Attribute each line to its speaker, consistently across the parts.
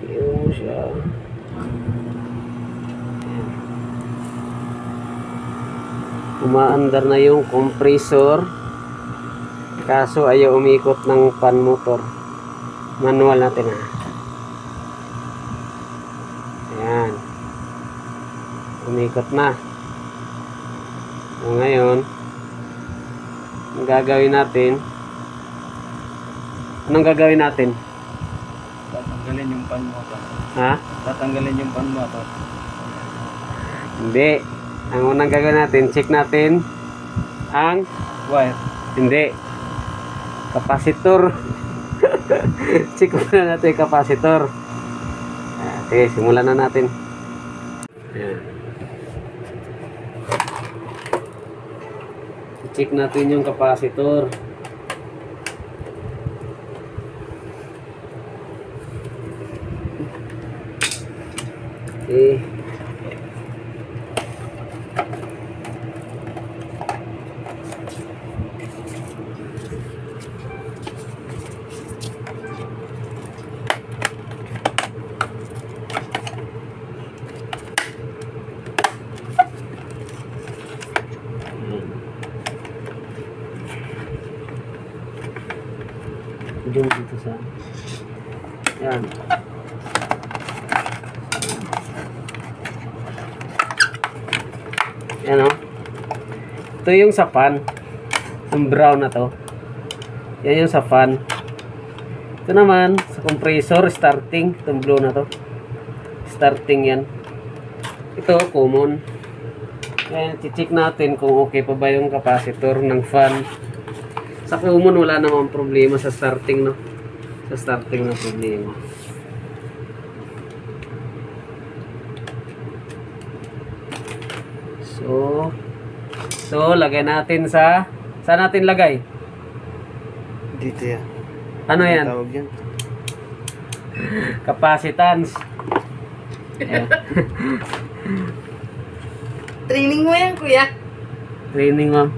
Speaker 1: Kaya mo siya. Umaandar na yung compressor. Kaso ayaw umikot ng fan motor. Manual natin Ayan. Umikot na. So, ngayon, ang gagawin natin, anong gagawin natin?
Speaker 2: Tatanggalin yung pan motor.
Speaker 1: Ha?
Speaker 2: Tatanggalin yung pan motor.
Speaker 1: Hindi. Ang unang gagawin natin, check natin ang
Speaker 2: Wire.
Speaker 1: hindi. Kapasitor. Check muna natin yung kapasitor. Sige, simulan na natin. Ayan. Check natin yung kapasitor. Okay. Diyan dito sa yan. Yan o. Ito yung sa fan. Yung brown na to. Yan yung sa fan. Ito naman sa compressor starting. Itong blue na to. Starting yan. Ito common. Ayan, check natin kung okay pa ba yung capacitor ng fan. Sa common wala namang problema sa starting, no? Sa starting na problema. So lagay natin sa saan natin lagay?
Speaker 2: Dito yan.
Speaker 1: Ano yan?
Speaker 2: Tawag yan.
Speaker 1: Capacitance. Ayan.
Speaker 3: Training mo yan, kuya.
Speaker 1: Training, ma'am.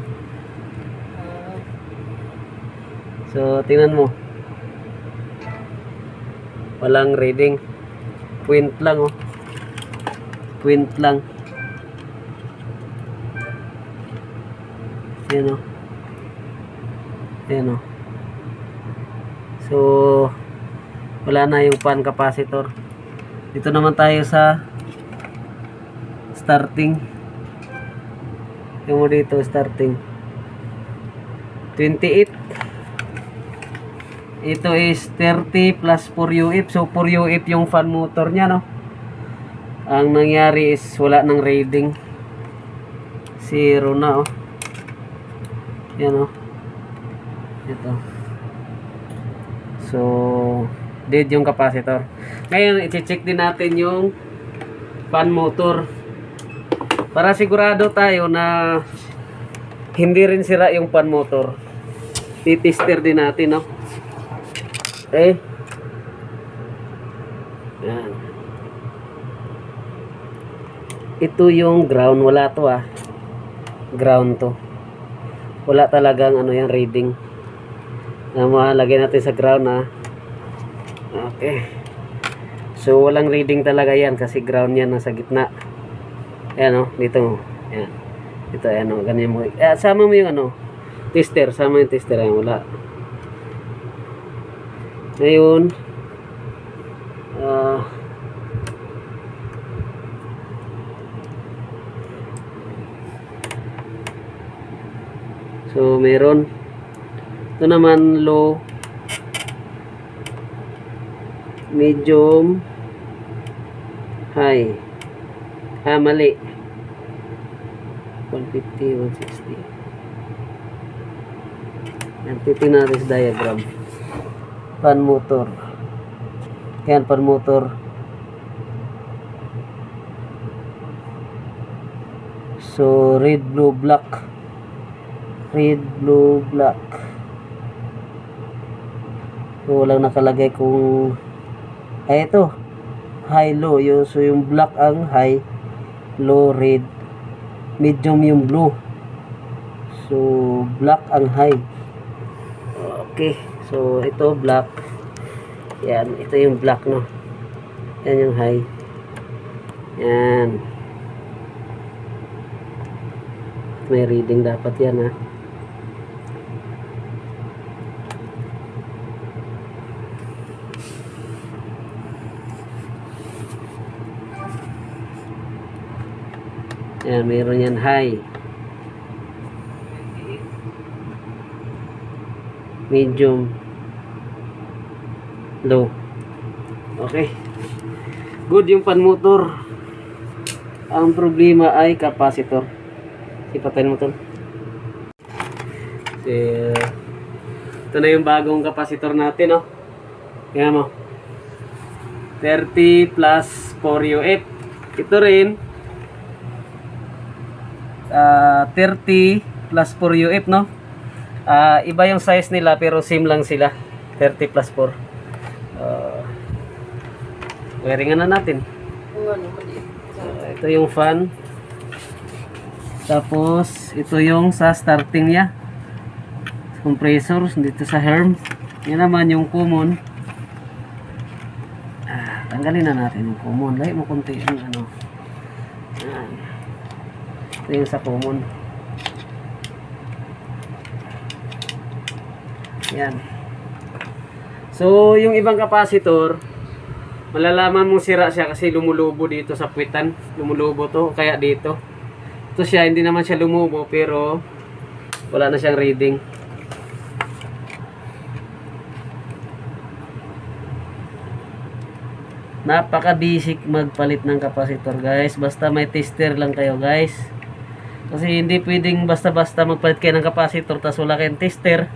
Speaker 1: So, tingnan mo. Walang reading. Point lang, oh. Point lang. Ayan, oh. Ayan, oh. So, wala na yung fan capacitor. Dito naman tayo sa starting. Yung mo dito, starting. 28. Ito is 30 plus 4 UF. So 4 UF yung fan motor niya, no? Ang nangyari is wala ng reading. 0 na, oh. Yan, oh. Ito. So dead yung capacitor. Ngayon i-check din natin yung fan motor. Para sigurado tayo na hindi rin sira yung fan motor. Titester din natin, no? Okay. Yan. Ito yung ground. Wala to, ah. Ground to. Wala talagang ano yan, reading. Lagay natin sa ground, ah. Okay. So walang reading talaga yan kasi ground yan nasa gitna. Ayan, oh. Dito. Ayan. Ito, ayan, oh. Ganyan mo. Sama mo yung ano. Tester. Sama yung tester. Ayan, wala. Ngayon, so meron ito naman low, medium, high. Mali. 150, 160. Yan, titingnan natin sa diagram. Fan motor. Yan, fan motor. So, red, blue, black. Red, blue, black. So, walang nakalagay kung ito. High, low. So, yung black ang high. Low, red. Medium yung blue. So, black ang high. Okay. So, ito black. Yan. Ito yung black, no? Yan yung high. Yan. May reading dapat yan, ha? Yan, mayroon yan high. Medium. Low. Okay. Good yung fan motor. Ang problema ay capacitor. Ipatayin mo to. Ito na yung bagong capacitor natin, no? Tingnan mo. 30 plus 4UF. Ito rin. 30 plus 4UF, no? Iba yung size nila pero same lang sila. 30 plus 4. Wiringan na natin. Ito yung fan. Tapos ito yung sa starting niya. Compressor dito sa herm. Yan naman yung common. Tanggalin na natin yung common. Lahi mo konti yung ano. Yan. Ito yung sa common. Yan. So, yung ibang capacitor, malalaman mong sira siya kasi lumulubo dito sa puwitan. Lumulubo to, kaya dito. Ito siya, hindi naman siya lumubo, pero wala na siyang reading. Napaka-basic magpalit ng capacitor, guys. Basta may tester lang kayo, guys. Kasi hindi pwedeng basta-basta magpalit kayo ng capacitor tapos wala kayong tester.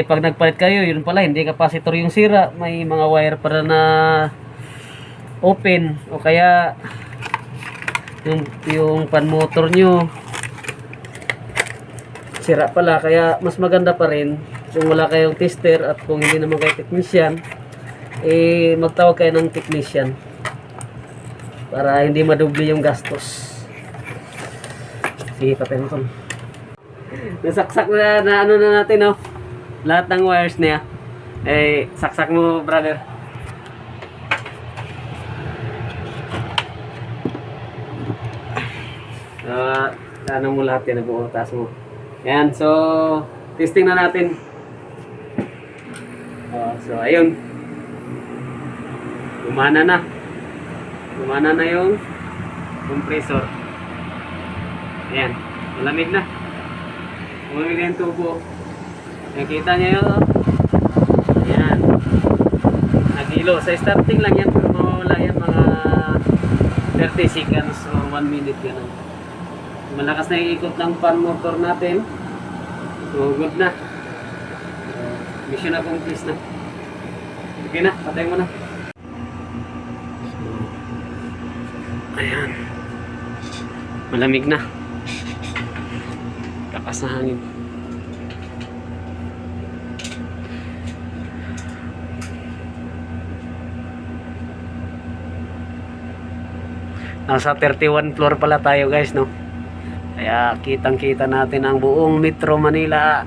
Speaker 1: Pag nagpalit kayo, yun pala, hindi capacitor yung sira. May mga wire para na open. O kaya, yung fan motor nyo, sira pala. Kaya, mas maganda pa rin kung wala kayong tester at kung hindi naman kayo technician, magtawag kayo ng technician para hindi madubli yung gastos. Sige, patay mo ito. Nasaksak na ano na natin, no? Lahat ng wires niya. Saksak mo, brother. Ano mo lahat yan, nabuutas mo. Yan, so testing na natin. So ayun, gumana na yung compressor. Ayan, malamig na. Malamig na yung tubo. Nakita niyo yun? Ayan, nagilo. Sa starting lang yan, pero mawala yan mga 30 seconds o 1 minute yan. Malakas na ikot ng fan motor natin. So good na. Mission accomplished na. Okay na, patay mo na. Ayan. Malamig na. Lakas na hangin. Nasa 31 floor pala tayo, guys, no? Kaya kitang-kita natin ang buong Metro Manila.